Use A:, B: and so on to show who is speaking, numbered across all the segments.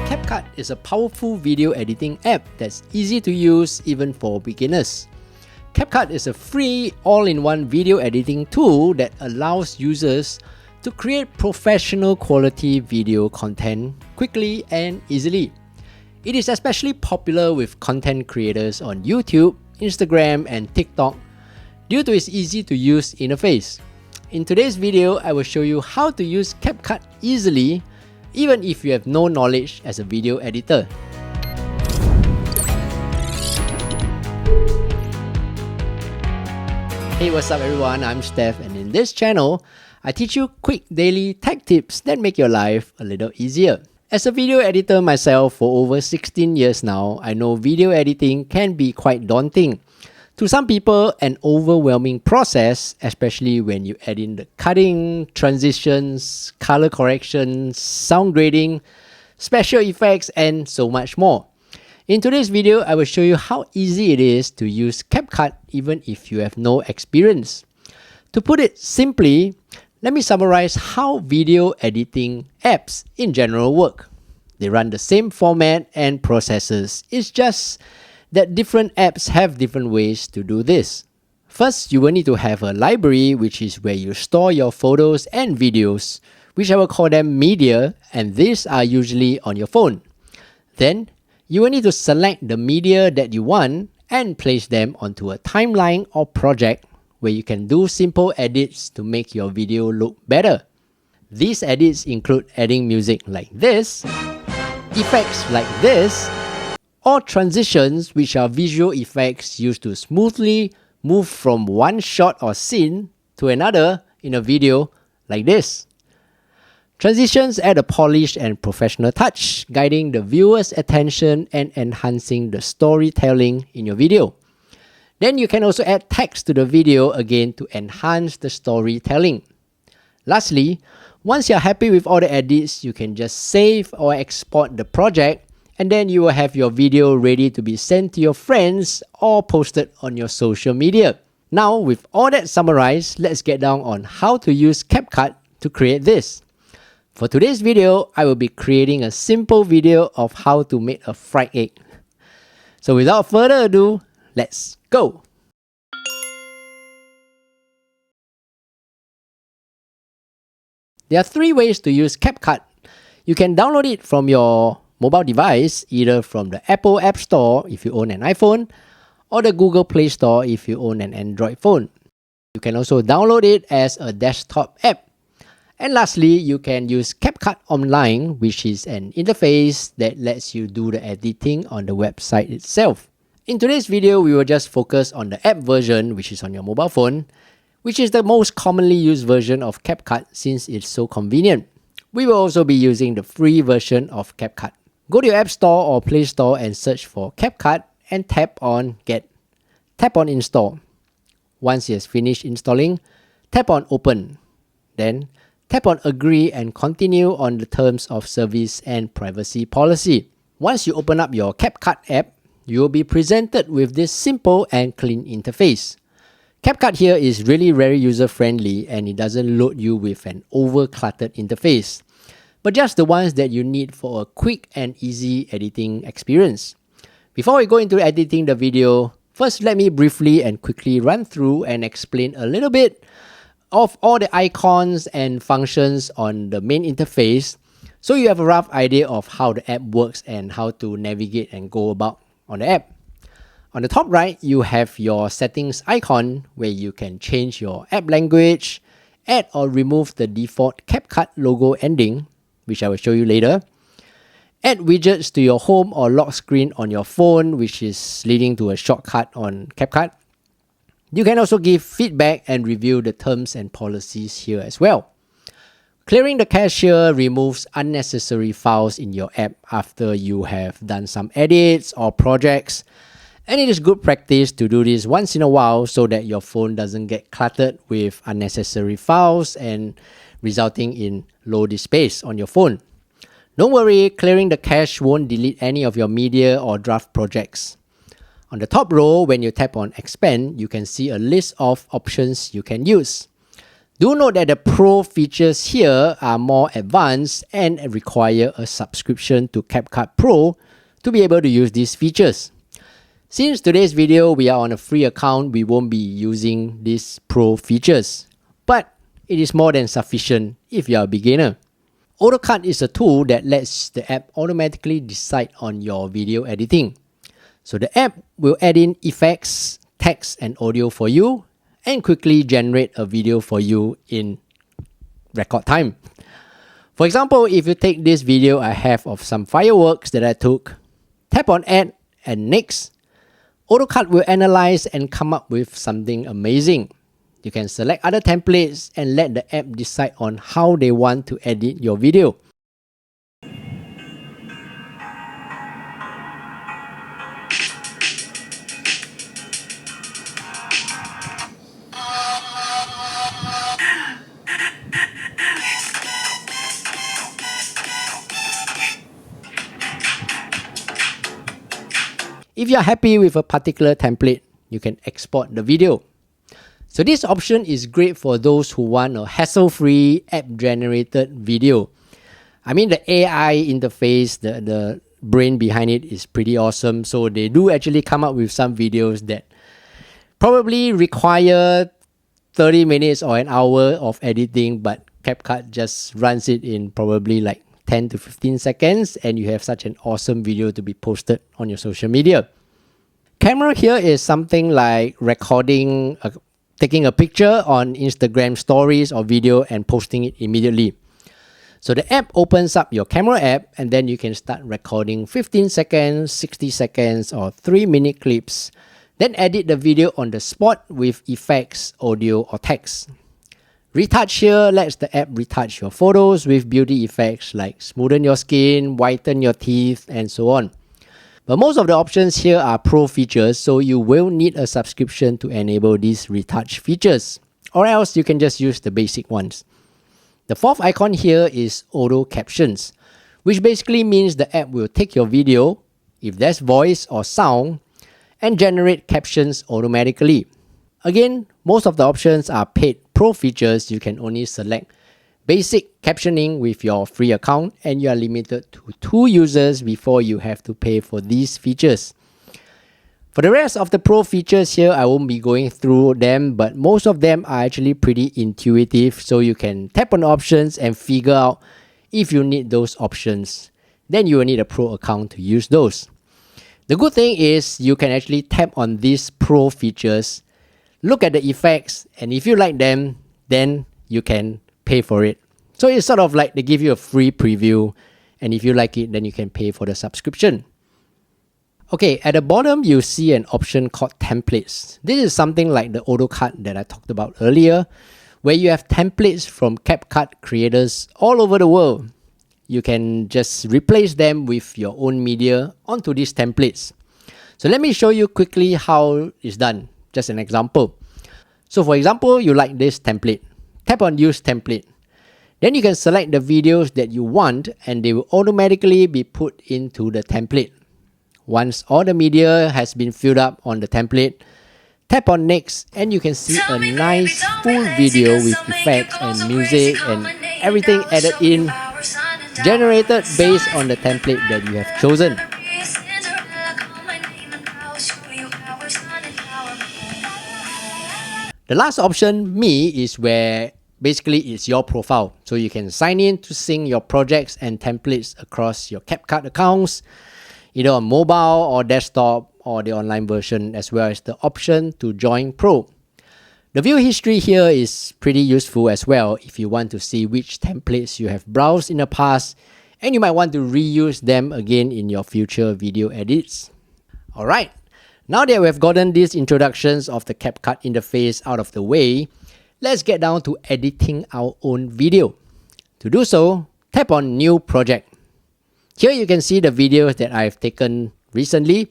A: Capcut is a powerful video editing app that's easy to use even for beginners. Capcut is a free all-in-one video editing tool that allows users to create professional quality video content quickly and easily. It is especially popular with content creators on YouTube, Instagram, and TikTok due to its easy-to-use interface. In today's video, I will show you how to use Capcut easily even if you have no knowledge as a video editor. Hey, what's up everyone? I'm Steph, and in this channel, I teach you quick daily tech tips that make your life a little easier. As a video editor myself for over 16 years now, I know video editing can be quite daunting. To some people, an overwhelming process, especially when you add in the cutting, transitions, color corrections, sound grading, special effects, and so much more. In today's video, I will show you how easy it is to use Capcut even if you have no experience. To put it simply, let me summarize how video editing apps in general work. They run the same format and processes. It's just that different apps have different ways to do this. First, you will need to have a library, which is where you store your photos and videos, which I will call them media, and these are usually on your phone. Then, you will need to select the media that you want and place them onto a timeline or project where you can do simple edits to make your video look better. These edits include adding music like this, effects like this, or transitions, which are visual effects used to smoothly move from one shot or scene to another in a video like this. Transitions add a polished and professional touch, guiding the viewer's attention and enhancing the storytelling in your video. Then you can also add text to the video again to enhance the storytelling. Lastly, once you're happy with all the edits, you can just save or export the project, and then you will have your video ready to be sent to your friends or posted on your social media. Now, with all that summarized, let's get down on how to use Capcut to create this. For today's video, I will be creating a simple video of how to make a fried egg. So without further ado, let's go! There are three ways to use Capcut. You can download it from your mobile device, either from the Apple App Store if you own an iPhone, or the Google Play Store if you own an Android phone. You can also download it as a desktop app. And lastly, you can use Capcut Online, which is an interface that lets you do the editing on the website itself. In today's video, we will just focus on the app version, which is on your mobile phone, which is the most commonly used version of Capcut since it's so convenient. We will also be using the free version of Capcut. Go to your App Store or Play Store and search for Capcut and tap on Get. Tap on Install. Once it has finished installing, tap on Open. Then, tap on Agree and continue on the terms of service and privacy policy. Once you open up your Capcut app, you will be presented with this simple and clean interface. Capcut here is really very user-friendly and it doesn't load you with an over-cluttered interface, but just the ones that you need for a quick and easy editing experience. Before we go into editing the video, first let me briefly and quickly run through and explain a little bit of all the icons and functions on the main interface so you have a rough idea of how the app works and how to navigate and go about on the app. On the top right, you have your settings icon where you can change your app language, add or remove the default Capcut logo ending, which I will show you later, add widgets to your home or lock screen on your phone, which is leading to a shortcut on Capcut. You can also give feedback and review the terms and policies here as well. Clearing the cache here removes unnecessary files in your app after you have done some edits or projects. And it is good practice to do this once in a while so that your phone doesn't get cluttered with unnecessary files and resulting in load space on your phone. Don't worry, clearing the cache won't delete any of your media or draft projects. On the top row, when you tap on Expand, you can see a list of options you can use. Do note that the Pro features here are more advanced and require a subscription to Capcut Pro to be able to use these features. Since today's video we are on a free account, we won't be using these Pro features, but it is more than sufficient if you are a beginner. AutoCut is a tool that lets the app automatically decide on your video editing. So the app will add in effects, text and audio for you and quickly generate a video for you in record time. For example, if you take this video I have of some fireworks that I took, tap on Add and Next, AutoCut will analyze and come up with something amazing. You can select other templates and let the app decide on how they want to edit your video. If you are happy with a particular template, you can export the video. So this option is great for those who want a hassle-free app-generated video. I mean, the AI interface, the brain behind it is pretty awesome. So they do actually come up with some videos that probably require 30 minutes or an hour of editing, but Capcut just runs it in probably like 10 to 15 seconds and you have such an awesome video to be posted on your social media. Camera here is something like recording, taking a picture on Instagram stories or video and posting it immediately. So the app opens up your camera app and then you can start recording 15 seconds, 60 seconds or 3-minute clips. Then edit the video on the spot with effects, audio or text. Retouch here lets the app retouch your photos with beauty effects like smoothen your skin, whiten your teeth, and so on. But most of the options here are Pro features, so you will need a subscription to enable these retouch features, or else you can just use the basic ones. The fourth icon here is Auto Captions, which basically means the app will take your video, if there's voice or sound, and generate captions automatically. Again, most of the options are paid Pro features. You can only select basic captioning with your free account and you are limited to 2 users before you have to pay for these features. For the rest of the Pro features here, I won't be going through them, but most of them are actually pretty intuitive, so you can tap on options and figure out if you need those options. Then you will need a Pro account to use those. The good thing is you can actually tap on these Pro features, look at the effects, and if you like them, then you can pay for it. So it's sort of like they give you a free preview, and if you like it, then you can pay for the subscription. Okay, at the bottom, you see an option called templates. This is something like the AutoCut that I talked about earlier, where you have templates from Capcut creators all over the world. You can just replace them with your own media onto these templates. So let me show you quickly how it's done. Just an example. So for example, you like this template. Tap on Use Template. Then you can select the videos that you want and they will automatically be put into the template. Once all the media has been filled up on the template, tap on Next and you can see a nice full video with effects and music and everything added in, generated based on the template that you have chosen. The last option, Me, is where basically it's your profile. So you can sign in to sync your projects and templates across your Capcut accounts, either on mobile or desktop or the online version, as well as the option to join Pro. The view history here is pretty useful as well if you want to see which templates you have browsed in the past and you might want to reuse them again in your future video edits. Alright, now that we have gotten these introductions of the Capcut interface out of the way, let's get down to editing our own video. To do so, tap on New Project. Here you can see the videos that I've taken recently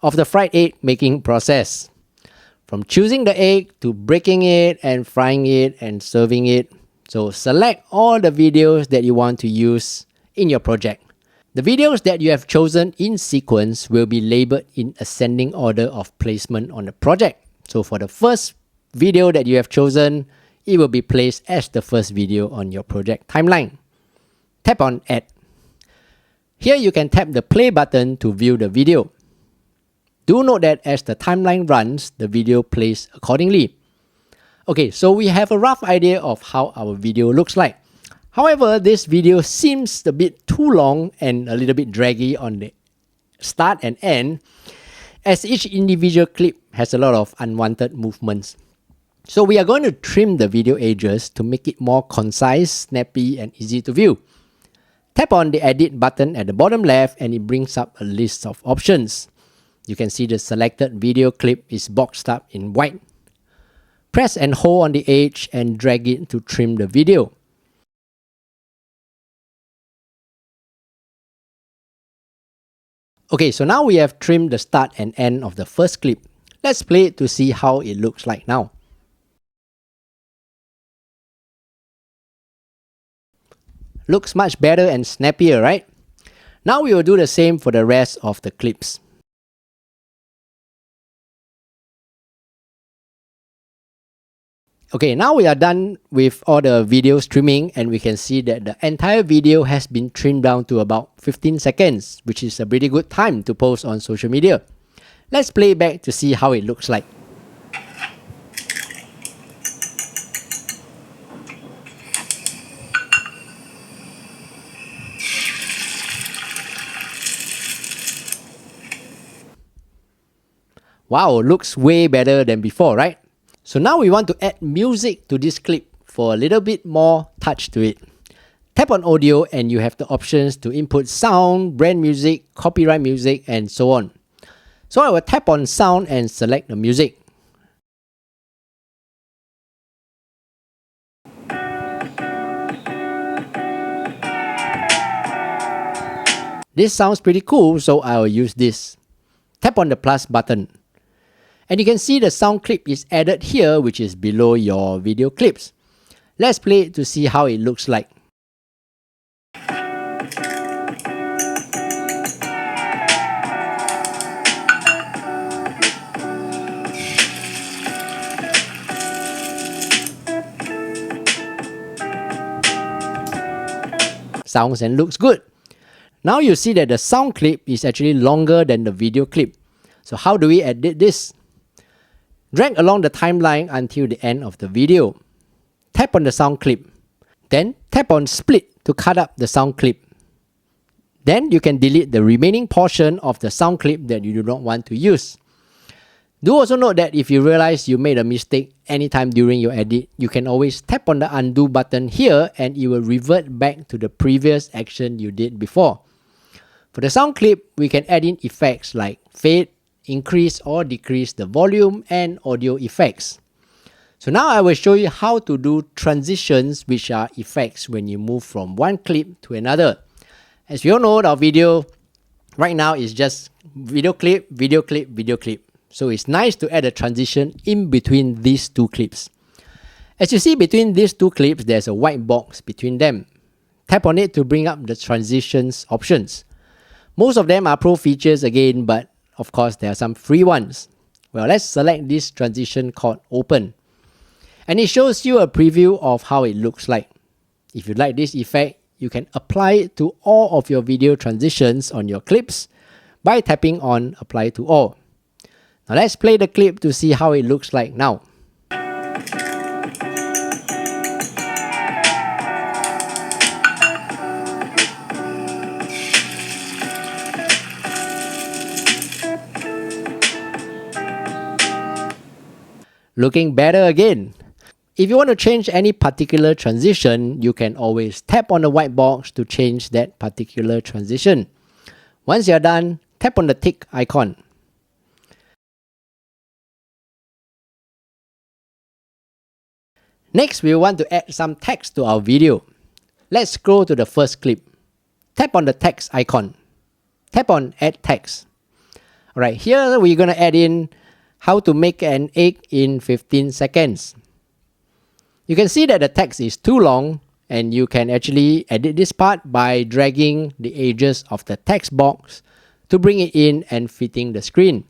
A: of the fried egg making process. From choosing the egg to breaking it and frying it and serving it. So select all the videos that you want to use in your project. The videos that you have chosen in sequence will be labeled in ascending order of placement on the project. So for the first video that you have chosen, it will be placed as the first video on your project timeline. Tap on Add. Here you can tap the play button to view the video. Do note that as the timeline runs, the video plays accordingly. Okay, so we have a rough idea of how our video looks like. However, this video seems a bit too long and a little bit draggy on the start and end, as each individual clip has a lot of unwanted movements. So we are going to trim the video edges to make it more concise, snappy, and easy to view. Tap on the Edit button at the bottom left and it brings up a list of options. You can see the selected video clip is boxed up in white. Press and hold on the edge and drag it to trim the video. Okay, so now we have trimmed the start and end of the first clip. Let's play it to see how it looks like now. Looks much better and snappier, right? Now we will do the same for the rest of the clips. Okay, now we are done with all the video streaming and we can see that the entire video has been trimmed down to about 15 seconds, which is a pretty good time to post on social media. Let's play it back to see how it looks like. Wow, looks way better than before, right? So now we want to add music to this clip for a little bit more touch to it. Tap on audio and you have the options to input sound, brand music, copyright music, and so on. So I will tap on sound and select the music. This sounds pretty cool, so I will use this. Tap on the plus button. And you can see the sound clip is added here, which is below your video clips. Let's play it to see how it looks like. Sounds and looks good. Now you see that the sound clip is actually longer than the video clip. So how do we edit this? Drag along the timeline until the end of the video. Tap on the sound clip. Then tap on split to cut up the sound clip. Then you can delete the remaining portion of the sound clip that you do not want to use. Do also note that if you realize you made a mistake anytime during your edit, you can always tap on the undo button here and it will revert back to the previous action you did before. For the sound clip, we can add in effects like fade, increase or decrease the volume, and audio effects. So now I will show you how to do transitions, which are effects when you move from one clip to another. As we all know, our video right now is just video clip, video clip, video clip. So it's nice to add a transition in between these two clips. As you see between these two clips, there's a white box between them. Tap on it to bring up the transitions options. Most of them are pro features again, but of course, there are some free ones. Well, let's select this transition called Open. And it shows you a preview of how it looks like. If you like this effect, you can apply it to all of your video transitions on your clips by tapping on Apply to All. Now let's play the clip to see how it looks like now. Looking better again. If you want to change any particular transition, you can always tap on the white box to change that particular transition. Once you're done, tap on the tick icon. Next, we want to add some text to our video. Let's scroll to the first clip. Tap on the text icon. Tap on Add Text. Alright, here we're going to add in how to make an egg in 15 seconds. You can see that the text is too long and you can actually edit this part by dragging the edges of the text box to bring it in and fitting the screen.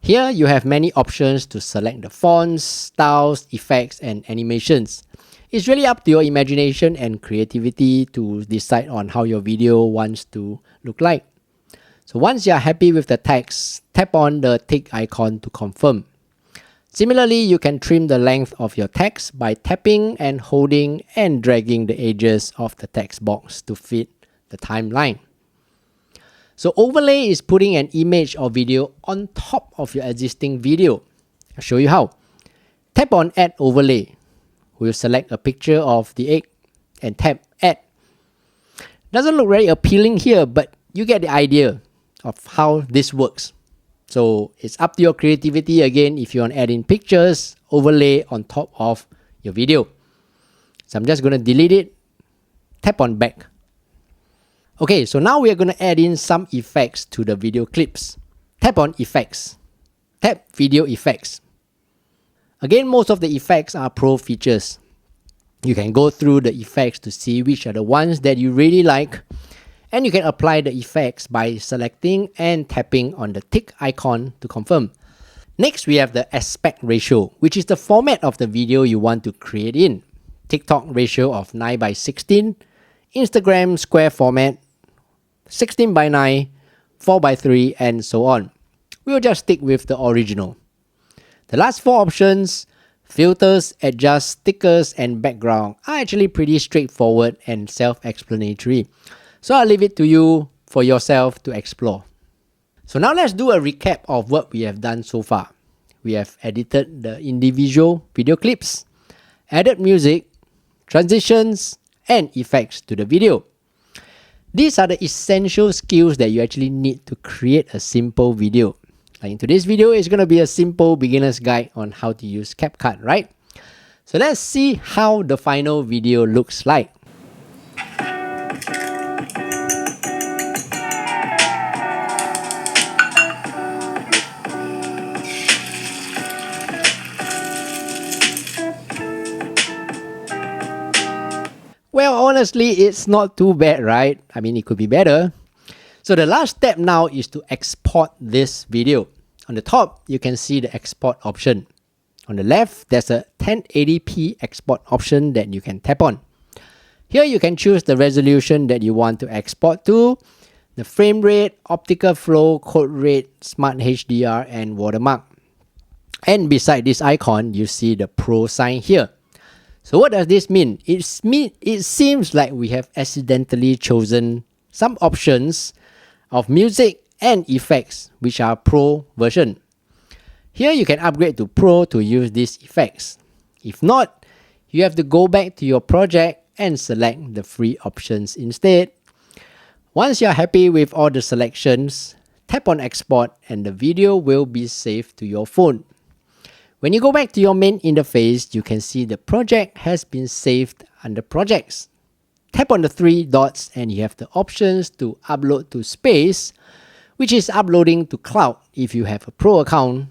A: Here you have many options to select the fonts, styles, effects, and animations. It's really up to your imagination and creativity to decide on how your video wants to look like. So once you are happy with the text, tap on the tick icon to confirm. Similarly, you can trim the length of your text by tapping and holding and dragging the edges of the text box to fit the timeline. So overlay is putting an image or video on top of your existing video. I'll show you how. Tap on Add Overlay. We'll select a picture of the egg and tap Add. Doesn't look very appealing here, but you get the idea of how this works. So it's up to your creativity again if you want to add in pictures, overlay on top of your video. So I'm just going to delete it. Tap on Back. Okay, so now we are going to add in some effects to the video clips. Tap on Effects. Tap Video Effects. Again, most of the effects are pro features. You can go through the effects to see which are the ones that you really like, and you can apply the effects by selecting and tapping on the tick icon to confirm. Next, we have the aspect ratio, which is the format of the video you want to create in. TikTok ratio of 9:16, Instagram square format, 16:9, 4:3, and so on. We'll just stick with the original. The last four options, filters, adjust, stickers, and background, are actually pretty straightforward and self-explanatory. So I'll leave it to you for yourself to explore. So now let's do a recap of what we have done so far. We have edited the individual video clips, added music, transitions, and effects to the video. These are the essential skills that you actually need to create a simple video. Like in today's video, it's going to be a simple beginner's guide on how to use Capcut, right? So let's see how the final video looks like. Well, honestly, it's not too bad, right? I mean, it could be better. So the last step now is to export this video. On the top, you can see the export option. On the left, there's a 1080p export option that you can tap on. Here you can choose the resolution that you want to export to, the frame rate, optical flow, code rate, smart HDR, and watermark. And beside this icon, you see the Pro sign here. So what does this mean? It seems like we have accidentally chosen some options of music and effects which are Pro version. Here you can upgrade to Pro to use these effects. If not, you have to go back to your project and select the free options instead. Once you are happy with all the selections, tap on Export and the video will be saved to your phone. When you go back to your main interface, you can see the project has been saved under Projects. Tap on the three dots and you have the options to upload to Space, which is uploading to cloud if you have a Pro account.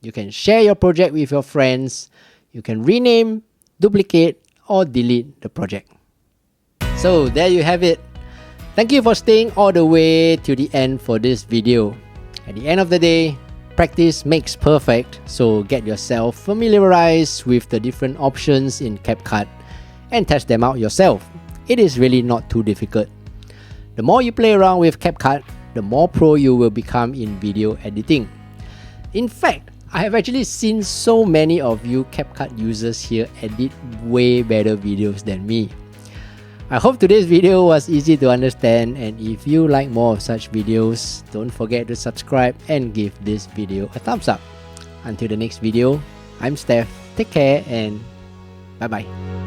A: You can share your project with your friends. You can rename, duplicate, or delete the project. So there you have it. Thank you for staying all the way to the end for this video. At the end of the day, practice makes perfect, so get yourself familiarized with the different options in Capcut and test them out yourself. It is really not too difficult. The more you play around with Capcut, the more pro you will become in video editing. In fact, I have actually seen so many of you Capcut users here edit way better videos than me. I hope today's video was easy to understand, and if you like more of such videos, don't forget to subscribe and give this video a thumbs up. Until the next video, I'm Steph, take care and bye bye.